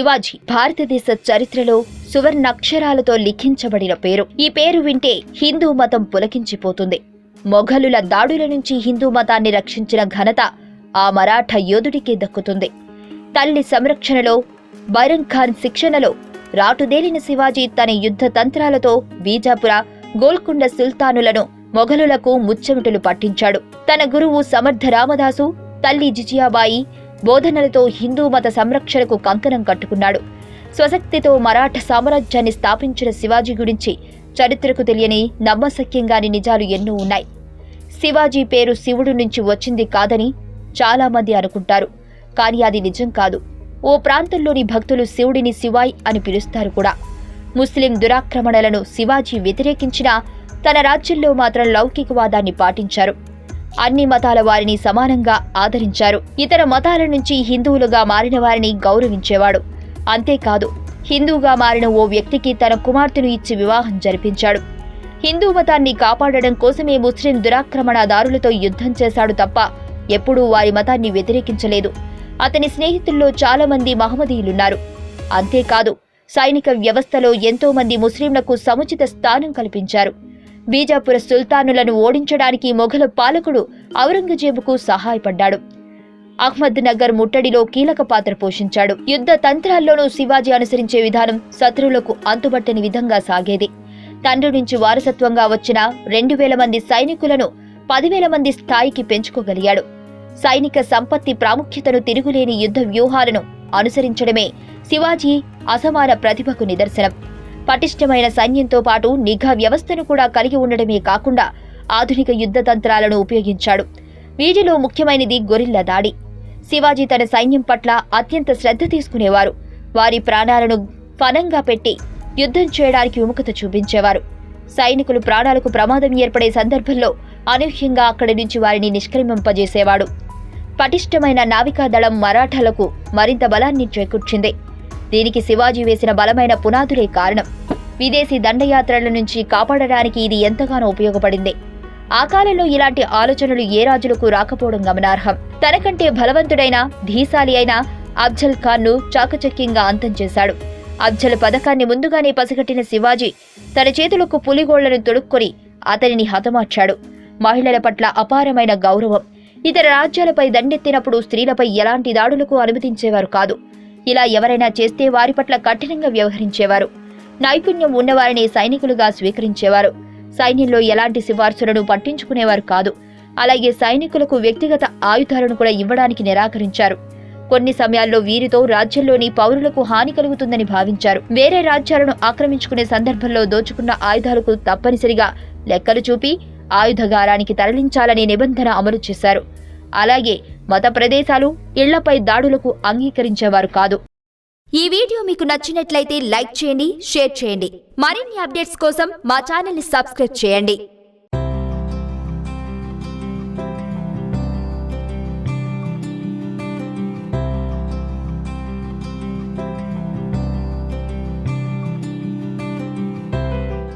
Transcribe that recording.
శివాజీ భారతదేశ చరిత్రలో సువర్ణాక్షరాలతో లిఖించబడిన పేరు. ఈ పేరు వింటే హిందూ మతం పులకించిపోతుంది. మొఘలుల దాడుల నుంచి హిందూ మతాన్ని రక్షించిన ఘనత ఆ మరాఠా యోధుడికే దక్కుతుంది. తల్లి సంరక్షణలో, బైరంగ్ ఖాన్ శిక్షణలో రాటుదేలిన శివాజీ తన యుద్ధ తంత్రాలతో బీజాపుర, గోల్కొండ సుల్తానులను మొఘలులకు ముచ్చెమటలు పట్టించాడు. తన గురువు సమర్థ రామదాసు, తల్లి జిజియాబాయి బోధనలతో హిందూ మత సంరక్షణకు కంకణం కట్టుకున్నాడు. స్వశక్తితో మరాఠా సామ్రాజ్యాన్ని స్థాపించిన శివాజీ గురించి చరిత్రకు తెలియని నమ్మశక్యంగాని నిజాలు ఎన్నో ఉన్నాయి. శివాజీ పేరు శివుడు నుంచి వచ్చింది కాదని చాలామంది అనుకుంటారు. కానీ అది నిజం కాదు. ఓ ప్రాంతంలోని భక్తులు శివుడిని శివాయ్ అని పిలుస్తారు కూడా. ముస్లిం దురాక్రమణలను శివాజీ వ్యతిరేకించినా తన రాజ్యంలో మాత్రం లౌకికవాదాన్ని పాటించారు. అన్ని మతాల వారిని సమానంగా ఆదరించారు. ఇతర మతాల నుంచి హిందువులుగా మారిన వారిని గౌరవించేవాడు. అంతేకాదు, హిందూగా మారిన ఓ వ్యక్తికి తన కుమార్తెను ఇచ్చి వివాహం జరిపించాడు. హిందూ మతాన్ని కాపాడడం కోసమే ముస్లిం దురాక్రమణదారులతో యుద్ధం చేశాడు తప్ప ఎప్పుడూ వారి మతాన్ని వ్యతిరేకించలేదు. అతని స్నేహితుల్లో చాలా మంది మహమ్మదీయులున్నారు. అంతేకాదు, సైనిక వ్యవస్థలో ఎంతో మంది ముస్లింలకు సముచిత స్థానం కల్పించారు. బీజాపుర సుల్తానులను ఓడించడానికి మొఘల పాలకుడు ఔరంగజేబుకు సహాయపడ్డాడు. అహ్మద్ నగర్ ముట్టడిలో కీలక పాత్ర పోషించాడు. యుద్ధ తంత్రాల్లోనూ శివాజీ అనుసరించే విధానం శత్రువులకు అంతుబట్టని విధంగా సాగేది. తండ్రి నుంచి వారసత్వంగా వచ్చిన 2000 మంది సైనికులను 10,000 మంది స్థాయికి పెంచుకోగలిగాడు. సైనిక సంపత్తి ప్రాముఖ్యతను తిరుగులేని యుద్ధ వ్యూహాలను అనుసరించడమే శివాజీ అసమాన ప్రతిభకు నిదర్శనం. పటిష్టమైన సైన్యంతో పాటు నిఘా వ్యవస్థను కూడా కలిగి ఉండడమే కాకుండా ఆధునిక యుద్ధ తంత్రాలను ఉపయోగించాడు. వీటిలో ముఖ్యమైనది గొరిల్లా దాడి. శివాజీ తన సైన్యం పట్ల అత్యంత శ్రద్ధ తీసుకునేవారు. వారి ప్రాణాలను ఫనంగా పెట్టి యుద్ధం చేయడానికి విముఖత చూపించేవారు. సైనికులు ప్రాణాలకు ప్రమాదం ఏర్పడే సందర్భంలో అనూహ్యంగా అక్కడి నుంచి వారిని నిష్క్రమింపజేసేవాడు. పటిష్టమైన నావికాదళం మరాఠాలకు మరింత బలాన్ని చేకూర్చింది. దీనికి శివాజీ వేసిన బలమైన పునాదులే కారణం. విదేశీ దండయాత్రల నుంచి కాపాడడానికి ఇది ఎంతగానో ఉపయోగపడింది. ఆ కాలంలో ఇలాంటి ఆలోచనలు ఏ రాజులకు రాకపోవడం గమనార్హం. తనకంటే బలవంతుడైన, ధీశాలి అయిన అఫ్జల్ ఖాన్ను చాకచక్యంగా అంతం చేశాడు. అఫ్జల్ పథకాన్ని ముందుగానే పసిగట్టిన శివాజీ తన చేతులకు పులిగోళ్లను తొడుక్కొని అతనిని హతమార్చాడు. మహిళల పట్ల అపారమైన గౌరవం. ఇతర రాజ్యాలపై దండెత్తినప్పుడు స్త్రీలపై ఎలాంటి దాడులకు అనుమతించేవారు కాదు. ఇలా ఎవరైనా చేస్తే వారి పట్ల కఠినంగా వ్యవహరించేవారు. నైపుణ్యం ఉన్నవారిని సైనికులుగా స్వీకరించేవారు. సైన్యంలో ఎలాంటి సిఫార్సులను పట్టించుకునేవారు కాదు. అలాగే సైనికులకు వ్యక్తిగత ఆయుధాలను కూడా ఇవ్వడానికి నిరాకరించారు. కొన్ని సమయాల్లో వీరితో రాజ్యంలోని పౌరులకు హాని కలుగుతుందని భావించారు. వేరే రాజ్యాలను ఆక్రమించుకునే సందర్భంలో దోచుకున్న ఆయుధాలకు తప్పనిసరిగా లెక్కలు చూపి ఆయుధగారానికి తరలించాలనే నిబంధన అమలు చేశారు. అలాగే మత ప్రదేశాలు, ఇళ్లపై దాడులకు అంగీకరించేవారు కాదు. ఈ వీడియో మీకు నచ్చినట్లయితే లైక్ చేయండి, షేర్ చేయండి. మరిన్ని అప్డేట్స్ కోసం మా ఛానల్ ని సబ్స్క్రైబ్ చేయండి.